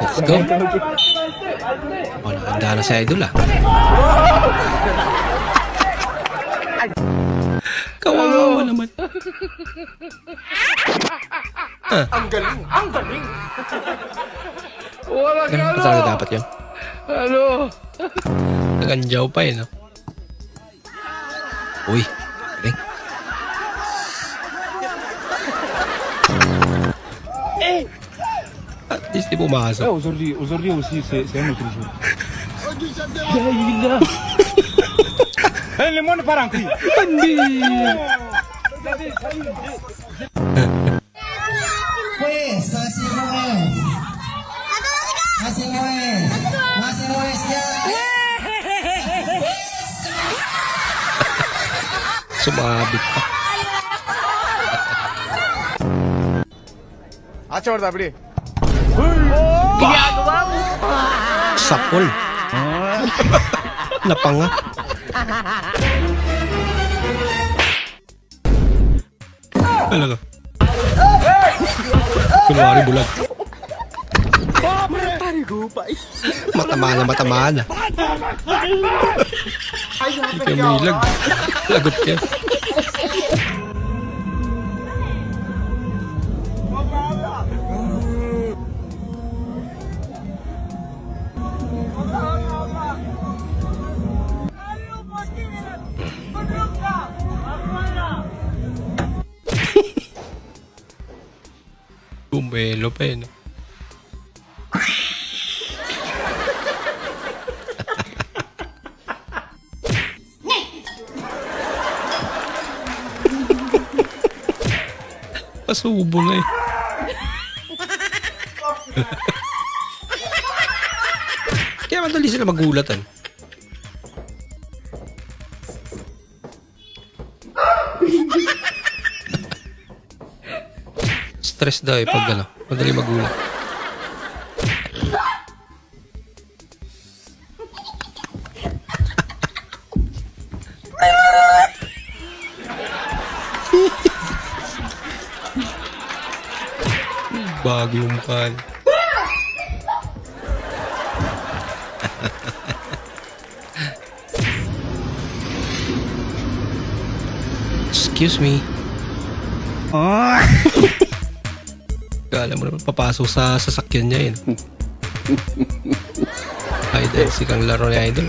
Let's go. Oh, nakahanda na si Idol ah. Kawawa naman. Ang galing! Ang galing! Ganun pa talaga dapat yun. Ano? Naganjaw pa eh, no? Uy, galing. At least di pumasok. Aujourd'hui aussi, c'est un autre jour. Le monde part en cri. Pues, masih ya. Sumabit pa. Acha verdad, Bri. Sapol. Napanga. Talaga. Kunwari bulag. Matamana. Hindi ka milag. Lagot ka. Bumelo pa yun. Pasubo na eh. Kaya madali sila magulatan. Stress daw eh pag gano'n. Madali magulat. Bago yung mukha. Excuse me. Kala mo naman papasok sa sasakyan niya yun. Idol, sikang laro ni Idol.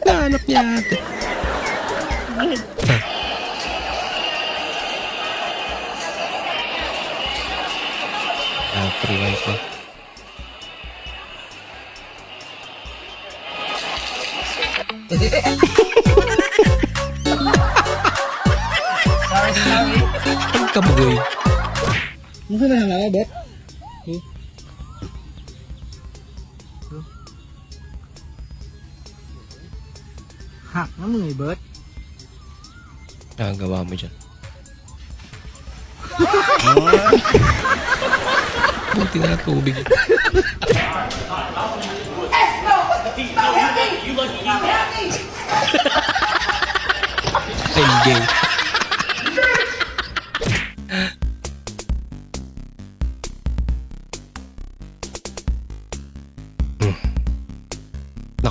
Nahanap niya ate. Free wifi. Ang kabagoy. Masa na nga, Bet? Hak na mo eh, Bet. Nagawa mo dyan. Buti na tubig. Ay, gay.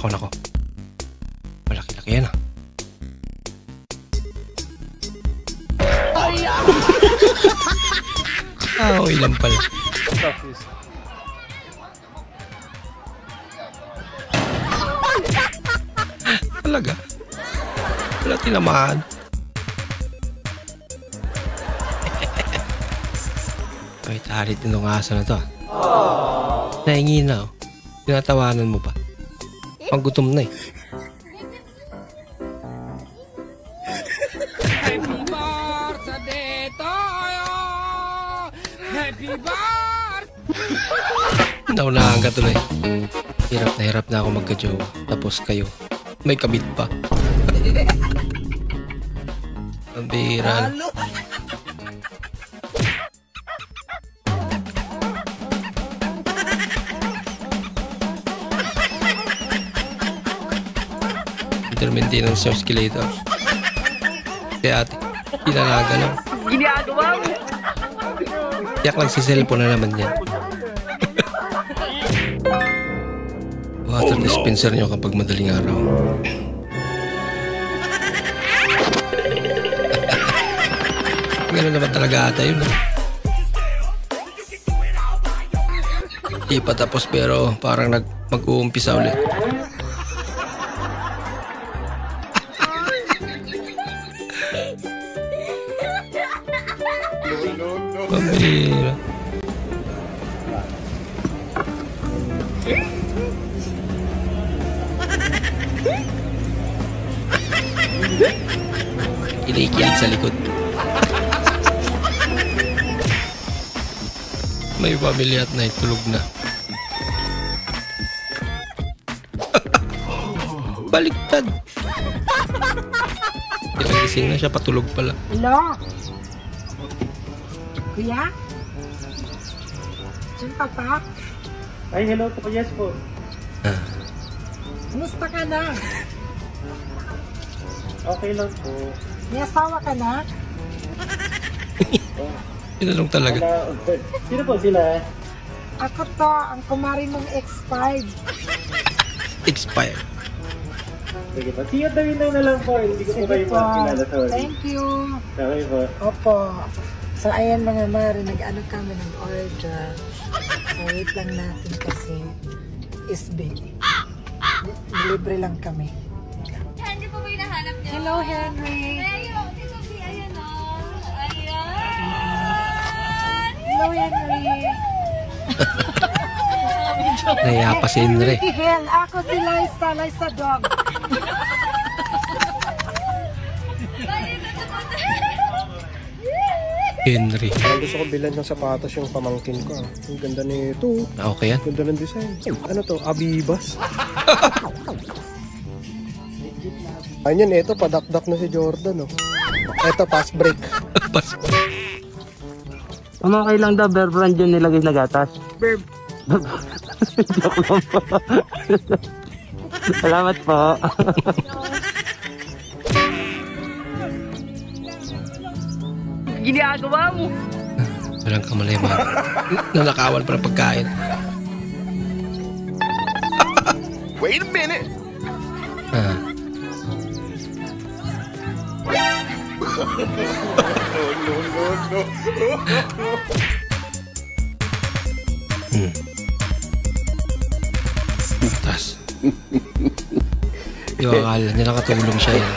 Nako. Malaki-laki yan ah. Okay lang pala. Talaga? Wala tinamaan. Ay, talit din ng aso na to. Nahingi na oh. Tinatawanan mo pa. Panggutom na eh. Happy birthday to you. Happy birthday. Naunahan ka tuloy. Hirap na ako magka-jowa. Tapos kayo, may kabit pa. Ang bihira na. Maintenance of escalator. Kaya ate, pinalaga lang. Ginagawa mo. Tiyak lang si cellphone na naman yan. Water dispenser nyo kapag madaling araw. Gano'n naman talaga ata yun. Di pa tapos pero parang mag-uumpisa ulit. Pambira. Kinikilig sa likod. May pamilya at night, tulog na. Baliktad. Gising na siya, patulog pala. Hello? Kuya? Diyan ka pa? Ay, hello po. Yes po. Kumusta ka na? Okay lang po. May asawa ka na? Pinalong talaga. Sino po sila? Ako to, ang kumari mong X5. Expired. Sige po. See you na lang po. Hindi ko po Sige kayo po. makilala. Sorry. Thank you. Okay po. Opo. So, ayan mga mare, nag-ano kami ng order. So, wait lang natin kasi is big. Libre lang kami. Hindi po ba yung nahanap niyo? Hello, Henry. Ayun, ito si ayan o. Ayan. Hello, Henry. Nahiya pa si Henry. Hell, ako si Liza Dog. Henry. Parang gusto ko bilan ng sapatos yung pamangkin ko. Ang ganda nito. Okay yan? Ganda ng design. Ano to? Abibas? Ayan, ito, padakdak na si Jordan, oh. Ito, pass break. Pas. Okay lang daw, bear brand yun nilagay na gatas. Verb. Joke lang po. Salamat po. Ginagawa mo. Walang kamalay ba? Nanakawan pa ng pagkain. Wait a minute! Butas. Yung akala niya nakatulong siya yan.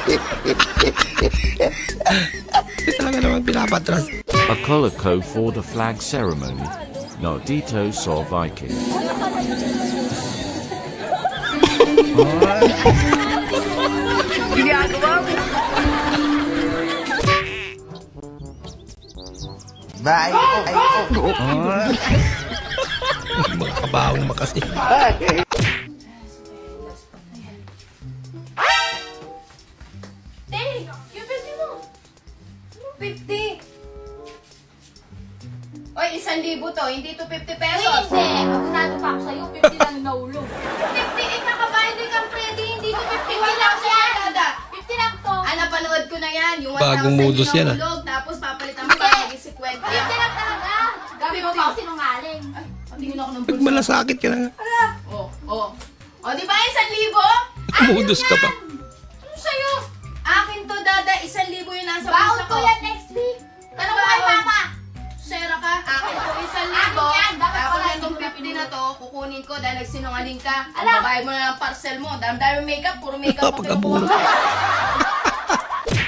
Hindi talaga naman pinapatras. A color code for the flag ceremony. Nardito saw Viking. Ginagawa mo. Bye! Mga kabaong makasi. Hey, yung 50 mo. 50. Oy, 1,000 to. Hindi to 50 pesos. Hindi. Abunado pa ako sa'yo. 50 lang naulog. 50 eh, kakabayan din kang Freddy. Hindi to 50. 50 lang siya. 50 lang to. Ah, napanood ko na yan. Yung 1,000 Bagong modus yan, ah. naulog. Tapos papalitan mo para maging 50. 50 lang talaga. Gabi mo pa ako sinungaling. Ay, patingin ako ng bulsa. Pagmalasakit ka na nga. O, di ba 1,000? Modus ka pa. Ano sa'yo? Akin to, Dada. 1,000 yung nasa bulsa ko. Baon ko yan next week. Tanong mo kay Mama. Sera ka. Akin to 1,000. Tapos itong 50 na to, kukunin ko dahil nagsinungaling ka. Babayad mo na ng parcel mo. Dami-dami makeup. Puro makeup ang kinukuha mo.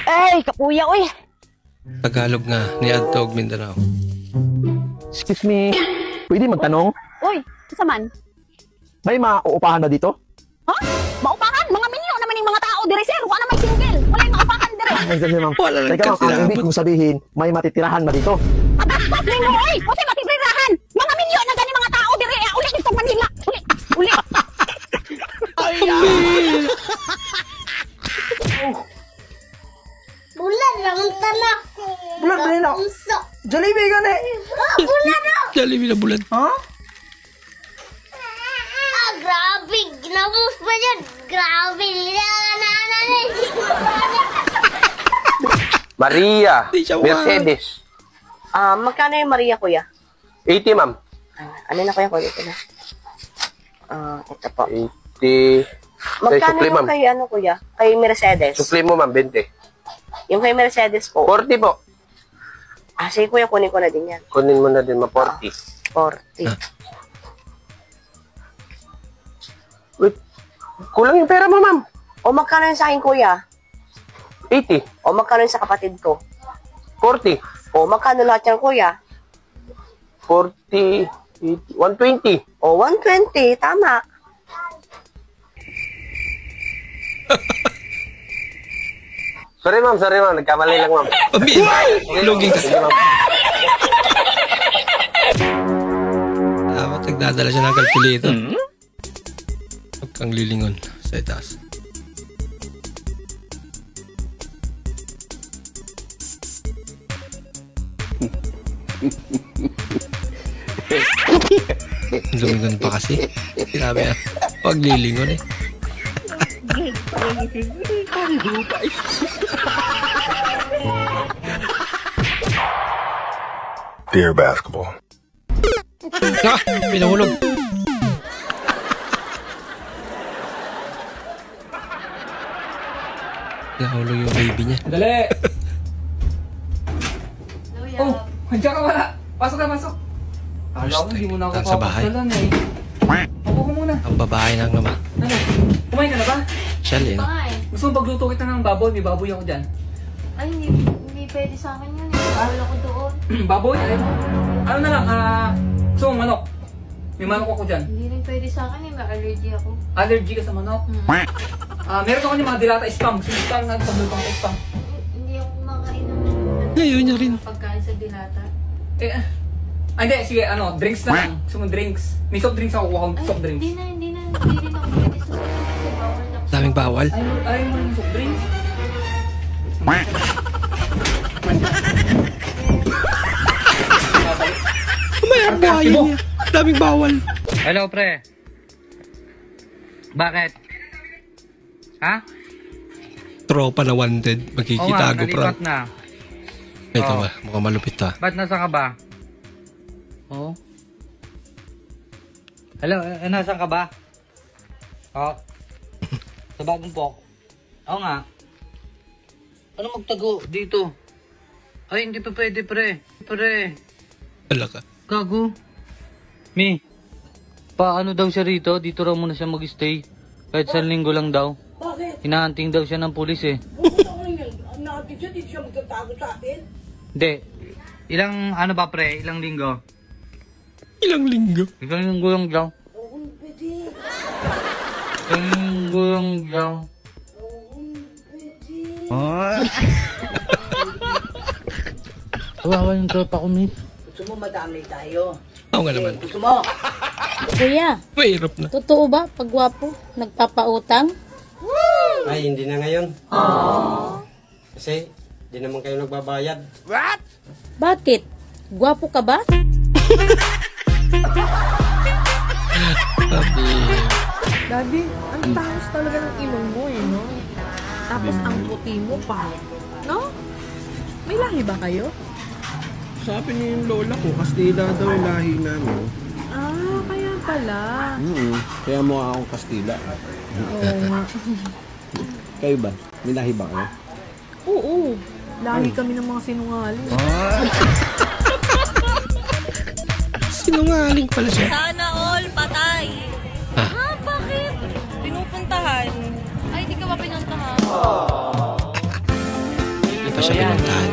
Ay, kapuya, uy. Tagalog nga ni Adtog Mindanao. Excuse me, pwede magtanong? Uy, kasaman? May mauupahan ba dito? Ha? Maupahan? Mga minyo naman yung mga tao dire, sir. Wala may single. Wala yung maupahan dire. Ay, sabi ma'am. Wala lang Teka, kasi ang ibig dapat. kong sabihin, may matitirahan ba dito? Ataspas ninyo, uy! Kasi matitirahan. Mga minyo na gani mga tao dire. Uli dito Manila. Uli. Bulan lang tanak. Bulan ba nila? Jollibee ka na eh. Bulan na. Jollibee na bulan. Ha? Grabe. Ginamos pa yan. Grabe. Maria, Di siya Mercedes. Magkano yung Maria, kuya? 80, ma'am. Ano na kuya? Ito na. Ito po. 80. Magkano Sukli, yung ma'am. kay ano kuya? Kay Mercedes? Sukli mo, ma'am, 20. Yung kay Mercedes po. 40 po. Ah, sige kuya, kunin ko na din yan. Kunin mo na din, 40. 40. Wait, kulang yung pera mo, ma'am. O magkano yun sa akin kuya? 80. O magkano yun sa kapatid ko? 40. O magkano lahat yan kuya? 40. 120. O 120, tama. Sorry, ma'am. Nagkamali lang, ma'am. Luging ka. Sige, ma'am. Dapat nagdadala siya ng calculator. Huwag kang lilingon sa itaas. Lumingon pa kasi. Sinabi na, huwag lilingon eh. Dear basketball. Ah! Pinahulog. Nahulog yung baby niya. Dali! Oh, nandiyan ka wala. Pasok ka, pasok. Akala ko hindi mo na ako Sa bahay. papasalan eh. Upo ka muna. Ang babae ng naman. Ano? Kumain ka na ba? Siya eh, no? Gusto mo pagluto kita ng baboy? May baboy ako dyan. Ay, hindi pwede sa akin yun. Bawal ako doon. Baboy? Ay, ano na lang, gusto mong manok? May manok ako dyan. Hindi rin pwede sa akin eh. May allergy ako. Allergy ka sa manok? Meron ako yung mga dilata spam. Gusto mo spam na pagluto ng spam? Hindi ako kumakain ng Ngayon niya rin. pagkain sa dilata. Hindi, sige, drinks na lang. Gusto mo drinks? May soft drinks ako, kuha akong soft drinks. Hindi rin ako pwede sa soft drinks kasi bawal na. Daming bawal. Ayaw mo ng soft drinks? Mayroon buhay niya. Daming bawal. Hello, pre. Bakit? Ha? Tropa na wanted. Magkikitago pra. Nalipat na. Ito ba? Mukhang malupit ha. Ba't nasa ka ba? Oo. Hello, nasan ka ba? Oo. Sa bagong pok. Oo nga. Ano magtago dito? Ay, hindi pa pwede, pre. Pre. Hala ka. Gago. Mi. Paano daw siya rito? Dito raw muna siya mag-stay. Kahit sa linggo lang daw. Bakit? Hinahanting daw siya ng pulis eh. Natin siya, dito siya magtatago sa atin. Hindi. Ilang ano ba pre? Ilang linggo? Ilang linggo? Ilang linggo lang daw. Oo, pwede. Ilang linggo lang daw. Kawawa yung tropa ko, miss. Gusto mo madami tayo? Oo nga naman. Gusto mo? Kuya, mahirap na. Totoo ba pag gwapo, nagpapautang? Ay, hindi na ngayon. Kasi, hindi naman kayo nagbabayad. What? Bakit? Gwapo ka ba? Daddy, ang tangos talaga ng ilong mo eh, no? Tapos ang puti mo pa, no? May lahi ba kayo? Sabi niya yung lola ko, Kastila daw yung lahi namin. Ah, kaya pala. Kaya mukha akong Kastila. Oo nga. Kayo ba? May lahi ba kayo? Oo, lahi kami ng mga sinungaling. Sinungaling pala siya. Sana all patay. Bakit? Pinupuntahan. Ay, di ka ba pinuntahan? Hindi pa siya pinuntahan.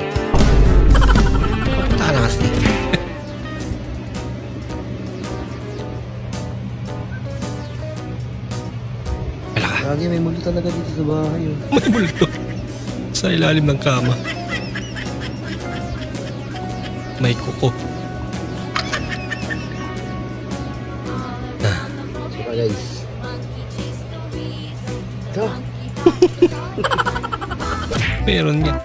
Pupuntahan na kasi. Wala ka. Lagi may multo talaga dito sa bahay. May multo. Sa ilalim ng kama. May kuko. Saka guys. Ito. Meron nga.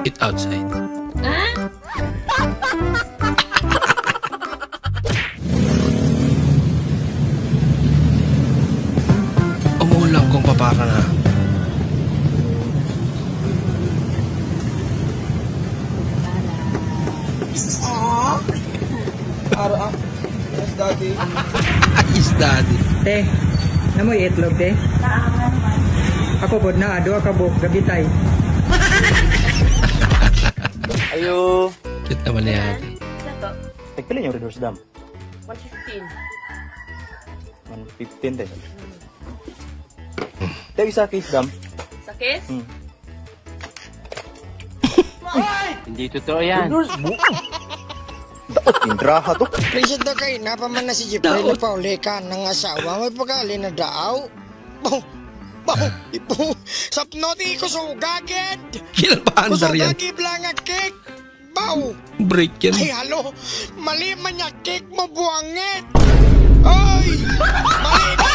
It outside. Umuulang kung paparan ha. Yes, daddy. Yes, daddy. Te, namoy itlog, te? Ako bod na, ado ka bo, gabitay. Ayo. Cute naman ni ate. Nagpili yung reverse dam? 115. 115 din. Tayo sa case dam? Sa case? Hindi totoo yan. Daot indraha to. Present na kayo, napaman na si Jeffrey na paulikan ng asawa. May pagkali na daaw. Sapnoti ko sugagid. Kinabahan dar yan. Kusugagid lang ang cake. Baw. Break yan. Ay, halo. Mali man niya cake mo buwangit. Ay! Mali na!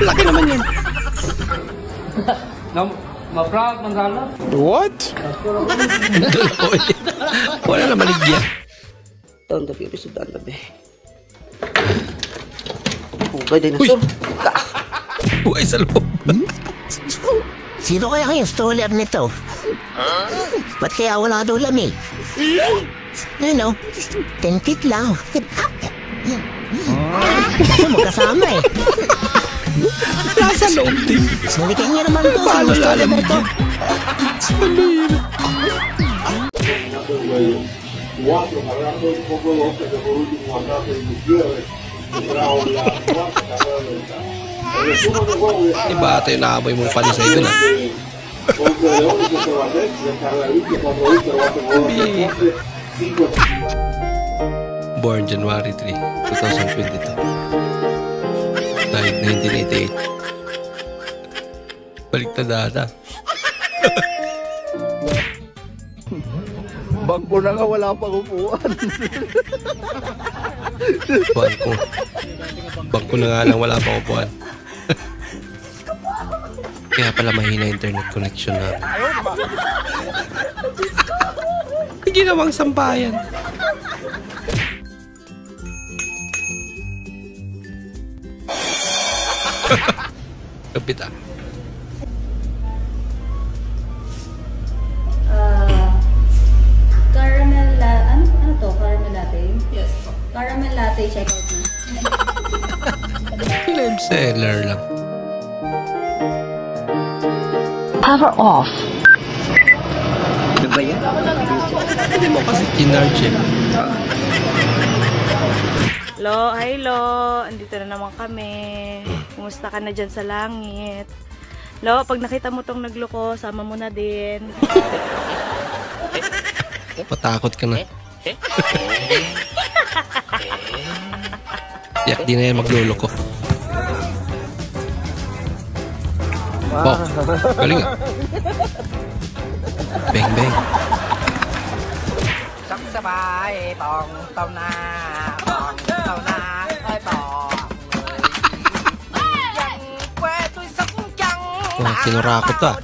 Laki naman yan. Ma-prank ng gala. What? Wala na maligya. Taon tabi, episode taon tabi. Hugay dinosaur. Buhay sa loob. Sino kaya yung stoller nito? Ba't kaya wala daw lamig? Ano? 10 feet lang. Magkasama eh. Nasa loob din. Balikan niya naman to. Paano lalamig yan? Iba ito yung naamoy mong panisay doon ah. Born January 3, 2022. Died 1988. Balik na data. Bangko na nga, wala pang upuan. Bangko na nga lang, wala pang upuan. Kaya pala mahina internet connection namin. Ginawang sampayan. Kapit ah. Caramel ano to? Caramel latte? Yes. Caramel latte, check out na. Live seller lang. Power off. Ano ba yan? Hindi mo kasi kinarge eh. Lo, hi Lo. Andito na naman kami. Kumusta ka na dyan sa langit? Lo, pag nakita mo tong nagloko, sama mo na din. Matakot ka na. Yak, di na yan magluloko. Wow, galing ah. Bang bang. Sabay, tong tao na, ay tong. Yang kweto'y sa kukyang. Wah, kinurakot ah.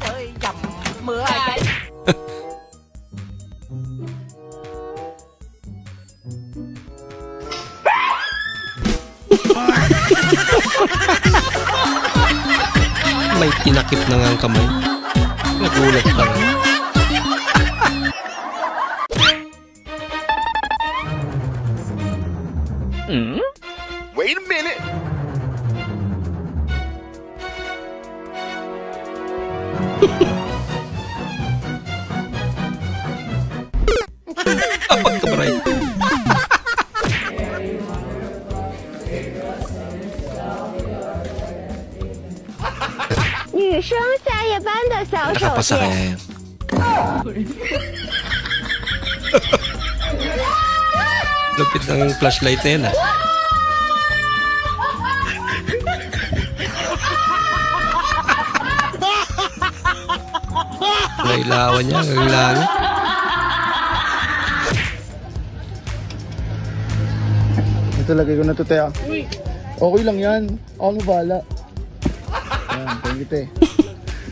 May tinakip na nga ang kamay. Nagulat pa rin. Wait a minute. Apag ka ba rin? Nakapasa kaya yan. Lupit ng flashlight na yan ah. Nailawan niya, nailawan. Ito lagay ko na to, te. Okay lang yan. Ako mo bahala. Ayan, thank you, te.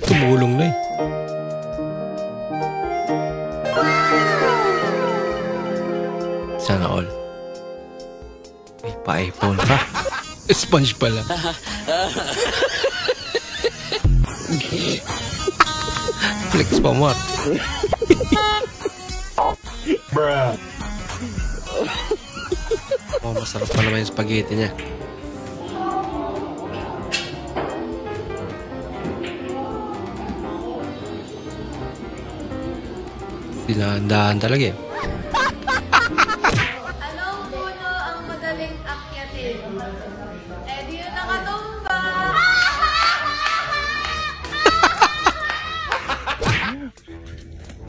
Tumulong na eh. Sana all. May pa-iPhone pa. Sponge pala. Flex pa, Mar. Bruh. Oh, masarap pa naman yung spaghetti niya. Dinahandaan talaga eh. Anong puno ang madaling akyatin? Eh, di yun nakatumba.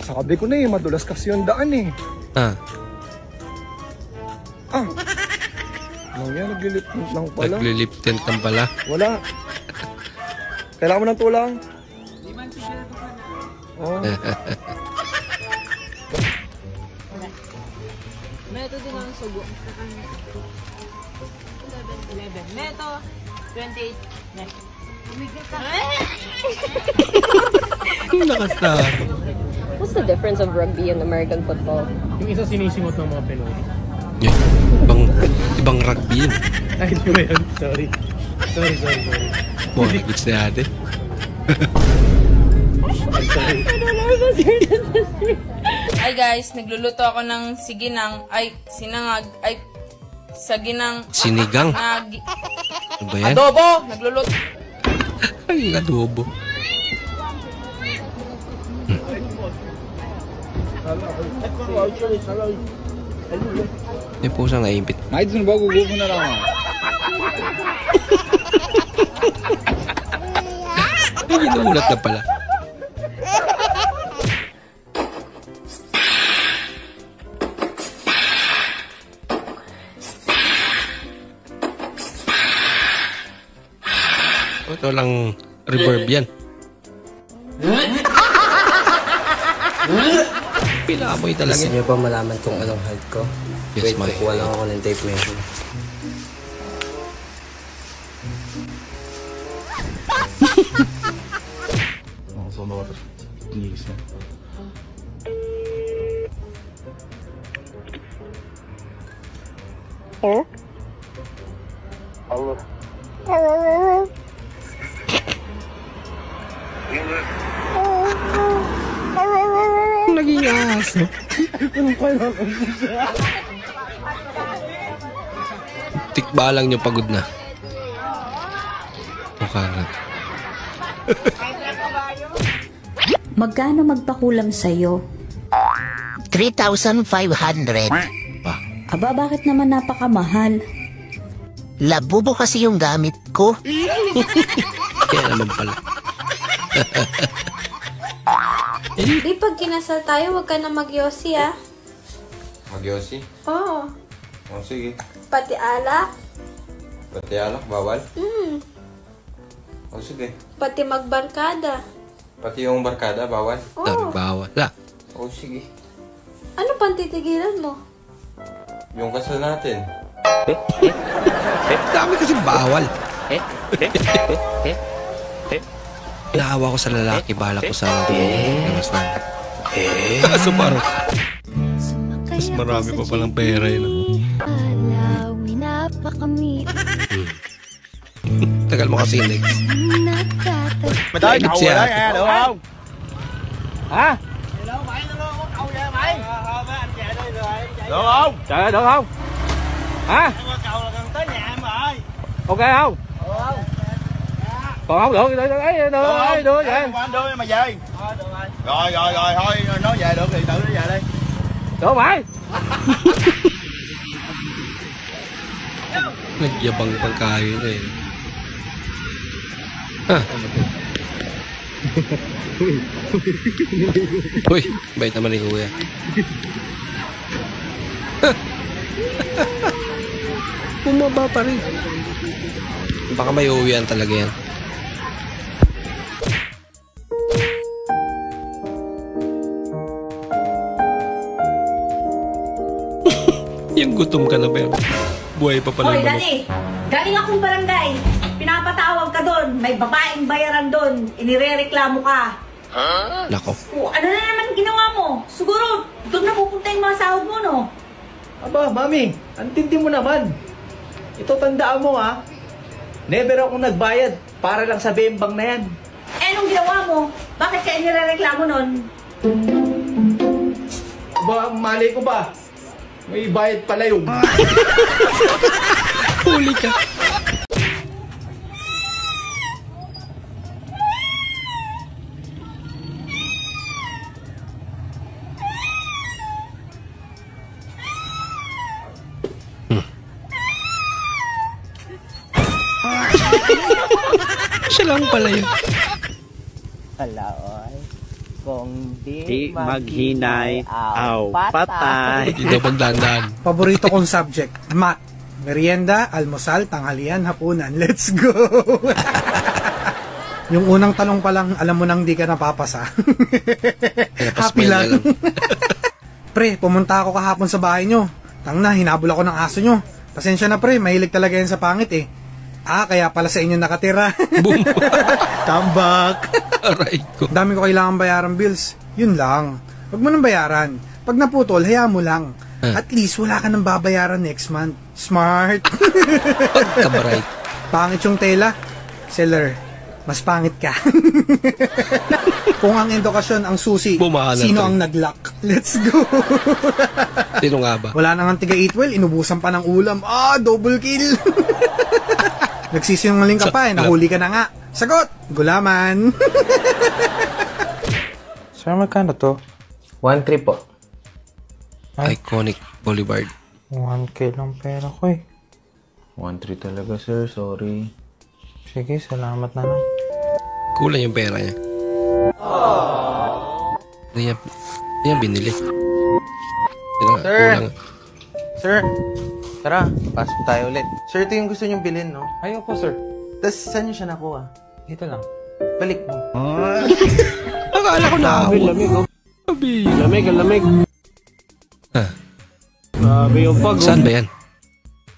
Sabi ko na eh, madulas kasi yung daan eh. Ano yan, naglilip tent lang pala. Naglilip tent lang pala. Wala. Kailangan mo ng tulang? Oh. Meto din ang sugo. 11. Meto. 28. Next. Nakasta. What's the difference of rugby and American football? Yung isa sinisimot ng mga Pinoy. Ibang rugby yun. Ay, hindi ba yun? Sorry. Mga gits na ate. Ay guys, nagluluto ako ng sinangag, saginang... Sinigang? Ano ba yan? Adobo! Nagluluto. Ay, adobo. Yung pusang naimpit. May dun ba gugupo na lang? Ay, ginulat na pala. Ito lang reverb yan. Pinamoy talaga. Gusto niyo ba malaman kung anong height ko? Yes, wait, kukuha lang ako ng tape measure. Naging aso. Tikba lang nyo, pagod na. Mukha nga. Magkano magpakulam sa'yo? 3,500. Aba, bakit naman napakamahal? Labubo kasi yung gamit ko. Kaya naman pala. Di pag kinasal tayo, huwag ka na mag-yosi ah. Magyosi? Oo. Oh, sige. Pati alak. Pati alak, bawal? Oh, sige. Pati magbarkada. Pati yung barkada, bawal? Oo. Bawal. Oh, sige. Ano pang titigilan mo? Yung kasal natin. Dami kasi bawal. Naawa ko sa lalaki, bahala ko sa labas na. Kaso parang mas marami pa palang pera yun. Tagal mo kasi next. Tới cậu rồi đó nghe, được không? Hả? Được không? Trời ơi, được không? Hả? Ok không? Còn không được, đưa vậy. Anh đưa mà về. Rồi, thôi, nói về được thì tự nó về đi. Được mày. Nagyabang pagkain eh. Uy, bait naman ni Kuya. Bumaba pa rin. Baka may uuwian talaga yan. Yung gutom ka na ba yan? Buhay pa pala Hoy, yung Dani! Galing akong barangay. Pinapatawag ka doon. May babaeng bayaran doon. Inirereklamo ka. Nako. Ano na naman ginawa mo? Siguro, doon na pupunta yung mga sahod mo, no? Aba, mami, antindi mo naman. Ito tandaan mo ha. Never akong nagbayad para lang sa bembang na yan. Eh, nung ginawa mo, bakit kaya nirereklamo nun? Ba, mali ko ba? May bayad pala yung... Huli ka. Siya lang pala yun. Alaoy. Kung Di maghinay, aw, patay. Hindi daw pagdandaan. Paborito kong subject, math. Merienda, almusal, tanghalian, hapunan. Let's go! Yung unang tanong pa lang, alam mo nang di ka napapasa. Happy lang. Pre, pumunta ako kahapon sa bahay nyo. Tangna, hinabol ako ng aso nyo. Pasensya na pre, mahilig talaga yan sa pangit eh. Ah, kaya pala sa inyo nakatira. Boom! Tambak! Aray ko. Dami ko kailangan bayaran bills. Yun lang. Huwag mo nang bayaran. Pag naputol, hayaan mo lang. At least wala ka nang babayaran next month. Smart! Kabaray. Pangit yung tela. Seller, mas pangit ka. Kung ang edukasyon ang susi, sino ang nag-lock? Let's go! Sino nga ba? Wala nang tiga eat well, inubusan pa ng ulam. Ah, double kill! Nagsisinungaling ka pa eh, nahuli ka na nga. Sagot! Gulaman! Sir, magkano to? 1-3 po. Iconic Boulevard. 1K lang pera ko eh. 1-3 talaga sir, sorry. Sige, salamat na lang. Kulang yung pera niya. Hindi yan binili. Sir! Sir! Tara, pasok tayo ulit. Sir, ito yung gusto niyong bilhin, no? Ayaw po, sir. Tapos, saan niyo siya nakuha? Dito lang. Balik mo. Akala ko na ako. Lamig, oh. Lamig. Grabe yung pag, oh. Saan ba yan?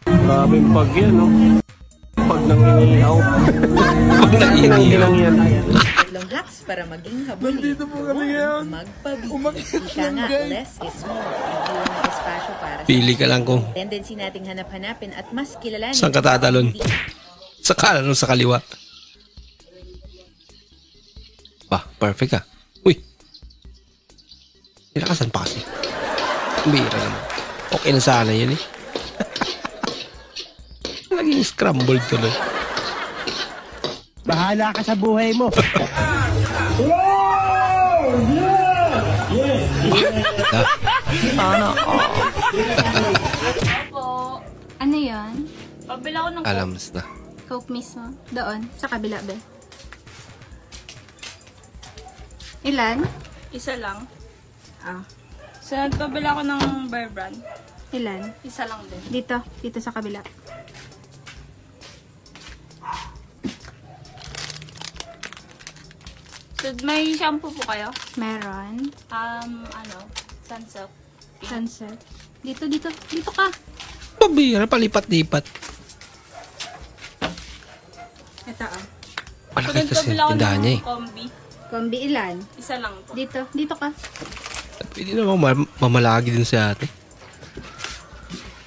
Grabe yung pag yan, oh. Pag nang inihaw. Pag nang inihaw. Tatlong hacks para maging habulin. Nandito po kami yan. Magpabili. Ika nga, less is more. Hindi yung espasyo para Pili ka lang kung tendency nating hanap-hanapin at mas kilalanin. saan ka tatalon. Sa kanan o sa kaliwa. Bah, perfect ah. Uy. Nilakasan pa kasi. Bira naman. Okay na sana yun eh. Naging scrambled tuloy. Bahala ka sa buhay mo. Sana Opo. Ano yan? Pabila ko ng Alams na. Coke mismo. Doon. Sa kabila, be. Ilan? Isa lang. Ah. So, nagpabila ko ng Bear Brand. Ilan? Isa lang din. Dito. Dito sa kabila. So, may shampoo po kayo? Meron. Sunsilk. Sunset. Dito ka. Pabira, palipat-lipat. Ito ah. Malaki kasi tindahan niya eh. Kombi ilan? Isa lang po. Dito ka. Pwede naman mamalagi din sa ate.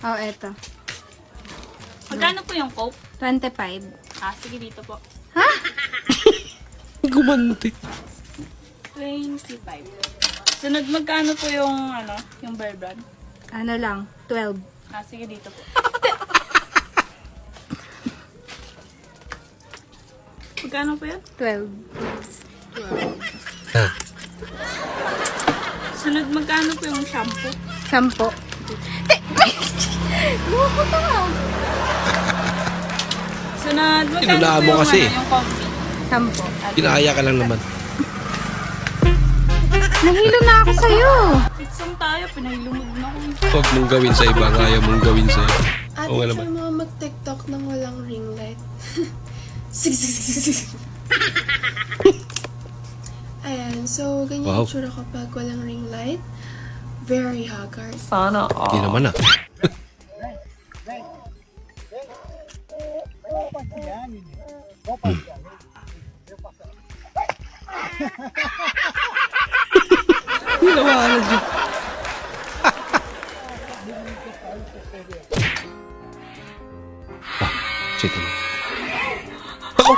Oh, eto. Magkano po yung Coke? 25. Sige dito po. Ha? Gumanti. 25. Sunod, magkano po yung, yung Bear Brand? Ano lang, 12. Sige dito po. Magkano po yun? 12. Sunod, magkano po yung shampoo? Shampoo. Loko to ah. Sunod, magkano po Inunahan mo yung, kasi. Yung coffee? Shampoo. Kinaya ka lang naman. Nahilo na ako sa'yo. Isang tayo, pinahilumod na ako. Huwag mong gawin sa iba, kaya mong gawin sa iba. Ate, try mo mag-tiktok nang walang ring light. Ayan, so ganyan yung tsura kapag walang ring light. Very haggard. Sana all. Hindi naman ah. Hinawalan dyan. Shit naman. Ako!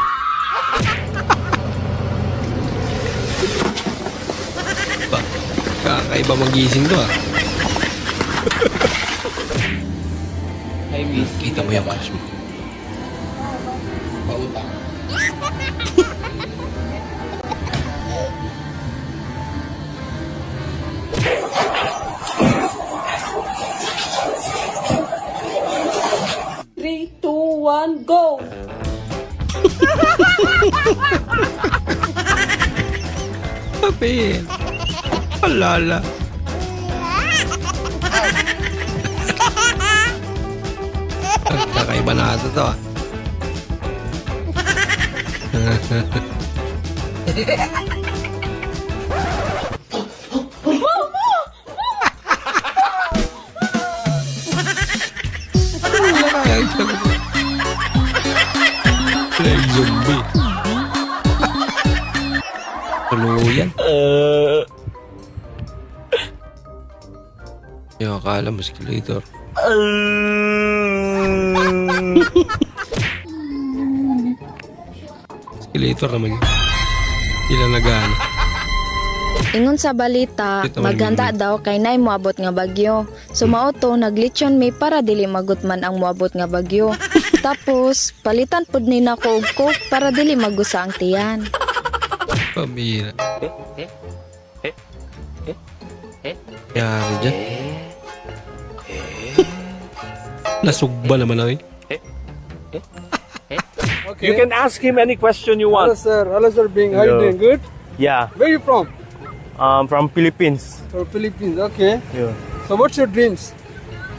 Kakaiba magising to ah. Kita mo yung crush mo. Pautang. Three, two, one, go! Sabihin. Alala. Kakaiba na ito to ah. Play zombie. Tuluyan. Yung akala mo escalator. Escalator naman yun. Ilan nagana. Ingon sa balita, maghanda daw kay nay moabot nga bagyo. Sumauto naglitsyon mi para dili magutman ang moabot nga bagyo. Tapos palitan pud ni nako og coke para dili magusa ang tiyan. Pamira. Yari dyan. Nasugba naman ako eh. Okay. You can ask him any question you want. Hello sir, Bing. How are you doing? Good? Yeah. Where are you from? From Philippines. From Philippines, okay. Yeah. So what's your dreams?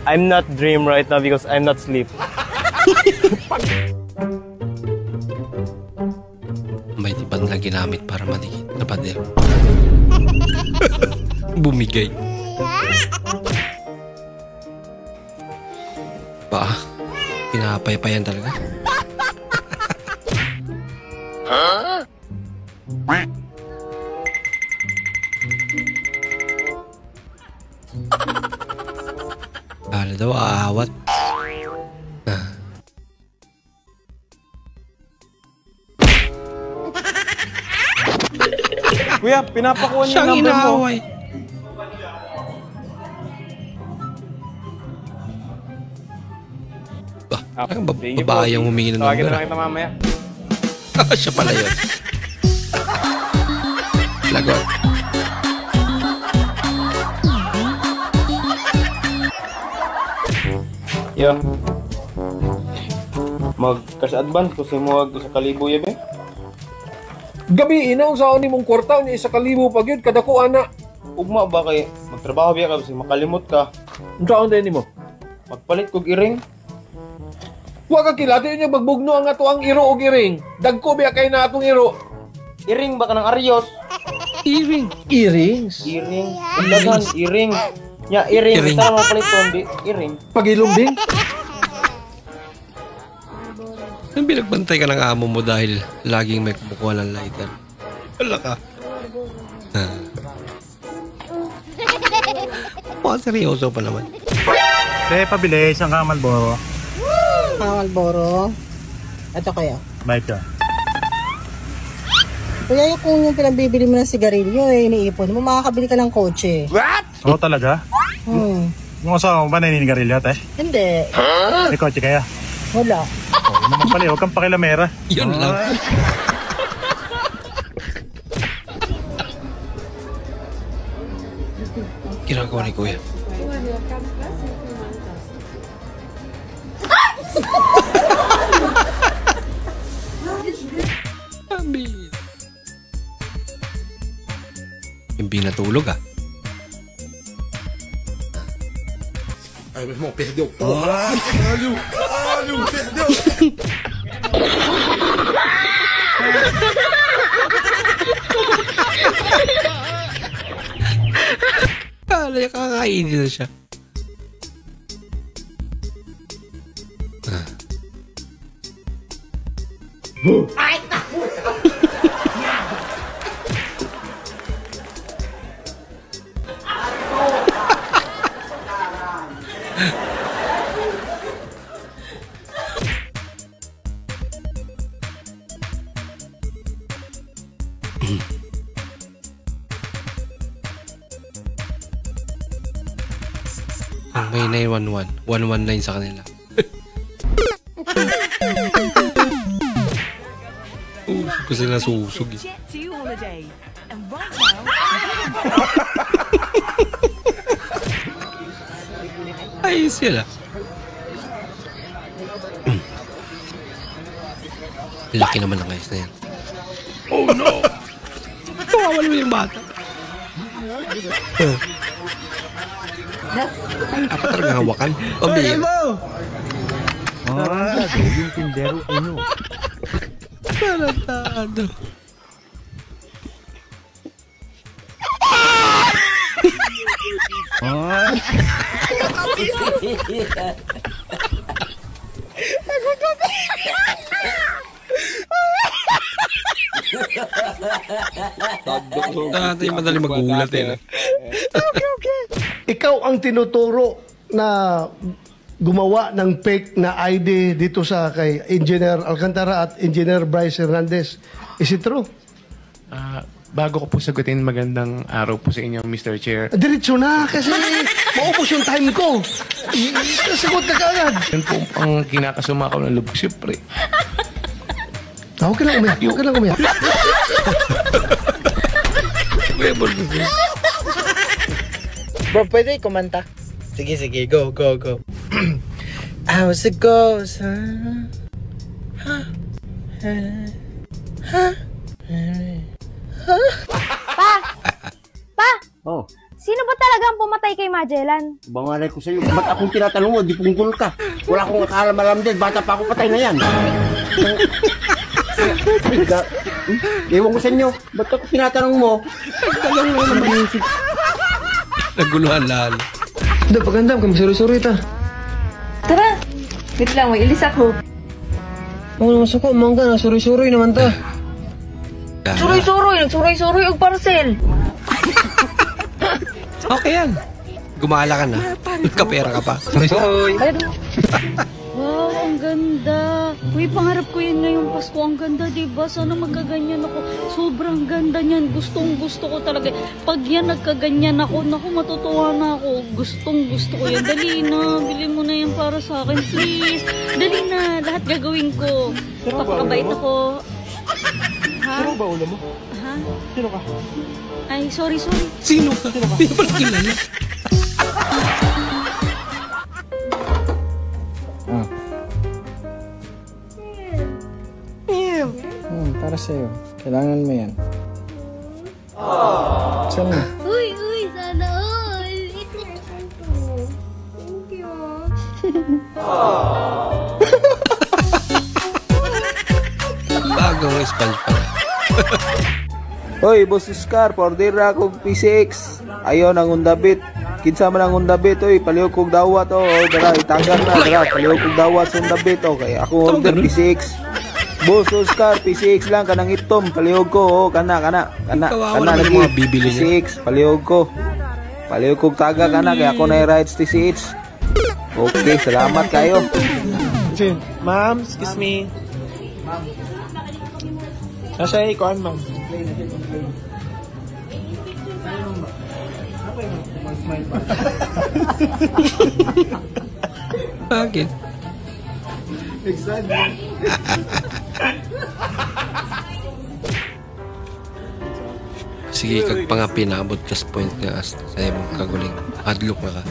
I'm not dream right now because I'm not sleep. May tipan na ginamit para matikit na pader. Bumigay. Ba, pinapaypayan talaga. Huh? Kala daw aawat. Kuya, pinapakuha niya siyang yung number mo. inaaway. Ang babayang humingi ng number. Tawagin na lang kita mamaya. Siya pala yun. Lagot. Yeah. Mag-cash advance kasi mo sa kalibo yabe. Gabi inaw sa ni mong kwarta ni 1,000 pag yun kada ko ana. Ugma ba kay magtrabaho biya ka kasi makalimot ka. Unsaon din mo? Magpalit kog iring. Wa ka kilati niya magbugno ang ato ang iro og iring. Dagko biya kay na atong iro. Iring ba ka ng Arios? Iring. Earrings. Iring. Ilagan iring. Ya iring. Sa mo palit tondi iring. Pagilumbing. Nang binagbantay ka ng amo mo dahil laging may kumukuha ng lighter. Wala ka. Mukhang seryoso pa naman. Pabili isang Malboro. Malboro? Ito kaya? Bait ka. Kuya, kung yung pinabibili mo ng sigarilyo iniipon mo, makakabili ka ng kotse. What? Oo talaga? Yung asawa mo ba naninigarilyo, te? Hindi. May kotse kaya? Wala. Oo naman pala, huwag kang pakilamera. Yun lang. Ginagawa ni Kuya. Hindi natulog ah. Ai, meu irmão, perdeu, porra! Caralho! Caralho! Perdeu! Kala niya kakainin na siya. Ay, naku! may 911. 119 sa kanila. Kasi nasusog eh. Ayos sila. Laki naman ng ayos na yan. Oh no! Kawawan mo yung bata. Apa talaga hawakan? Pambiyan. Yung tindero uno. Tarantado. Tatay madali magulat eh. Ikaw ang tinuturo na gumawa ng fake na ID dito sa kay Engineer Alcantara at Engineer Bryce Hernandez. Is it true? Bago ko po sagutin, magandang araw po sa inyo, Mr. Chair. Diretso na kasi maubos yung time ko. Sagot ka agad. Yan po ang kinakasama ko ng lubog, siyempre. Huwag ka lang umiyak. Huwag ka lang umiyak. Bro, pwede kumanta? Sige, sige. Go, go, go. I was a ghost, Pa! Oh. Sino ba talaga ang pumatay kay Magellan? Bangalay ko sa'yo. Ba't akong tinatanong mo? Di punggol ka. Wala akong akaalam-alam din. Bata pa ako, patay na yan. Ewan ko sa inyo. Ba't ako tinatanong mo? Naguluhan lalo. Hindi, pagandam kami. Suri-suri ita. Tara! Wait lang, may ilis ako. Ako naman sa ko. Mangga na. Suri-suri naman ta. Suroy-suroy! Nagsuroy-suroy og parcel! Okay yan. Gumala ka na. Kapera ka pa. Suri-suri! Wow, ang ganda. Uy, pangarap ko yun ngayong Pasko. Ang ganda, diba? Sana magkaganyan ako. Sobrang ganda niyan. Gustong gusto ko talaga. Pag yan nagkaganyan ako, naku, matutuwa na ako. Gustong gusto ko yan. Dali na. Bili mo na yan para sa akin, please. Dali na. Lahat gagawin ko. Papakabait ako. Ha? Sino ba ulo mo? Ha? Sino ka? Ay, sorry. Sino ka? Hindi ba kilala? Para sa'yo. Kailangan mo yan. Saan na? Uy, sana all! Thank you. Bagong sponge pala. Hoy, Boss Oscar, order akong P6. Ayaw nang undabit. Kinsa man ang undabit, oy, palihog kog dawat, oh. Dara, itagan na, dara, palihog kog dawat sa undabit, okay. Ako order P6. Boss Oscar, P6 lang, kanang itom, palihog ko, oh, kana lagi, P6, palihog ko. Palihog kog taga, kana, kaya ako na i-rides TCH. Okay, salamat kayo. Ma'am, excuse me. Nasa ikaw, ma'am. Bakit? Sige, kag pa nga pinabot ka sa point nga as sa'yo mong kaguling. Hadlock na ka.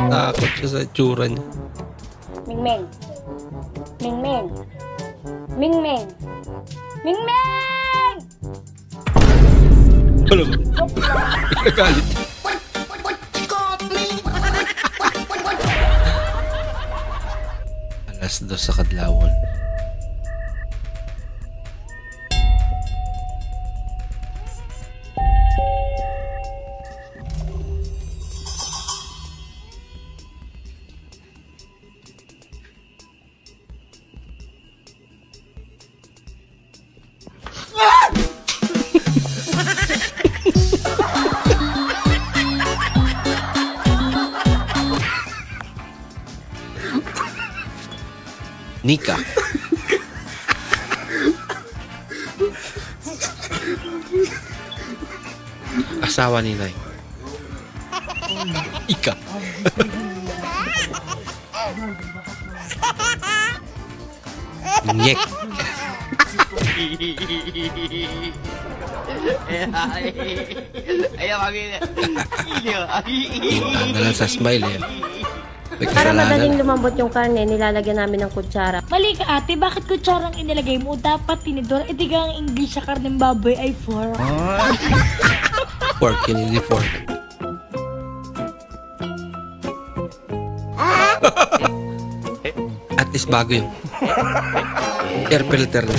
Takot siya sa itsura niya. Mingming. Mingming. Mingming. Mingming! Ano ba? Nagalit. Alas 2 sa kadlawon. Nika. asawa ni Nay. Ika. Nyek. Nalang sa smile eh. Para madaling lumambot yung karne, nilalagyan namin ng kutsara. Mali ka ate, bakit kutsarang inilagay mo? Dapat tinidor. Itiga ang English sa karneng baboy ay fork. Fork, yun hindi fork. At least bago yung air filter na.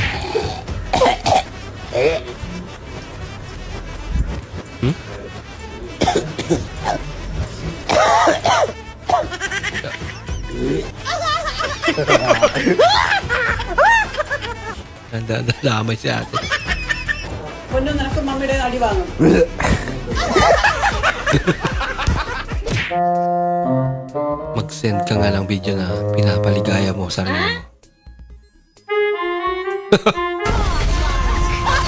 Nadadamay si ate. Puno na ako mamila yung aliwangan. Mag-send ka nga ng video na pinapaligaya mo sa sarili mo.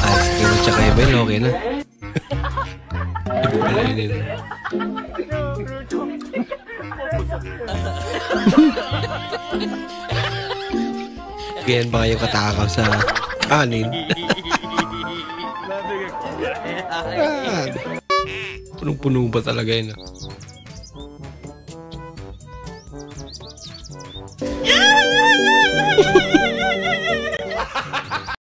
Ice cream at saka ML, okay na. Ibubalainin. Ganyan ba kayo katakaw sa kanin? Punong-puno ba talaga yun? Ah?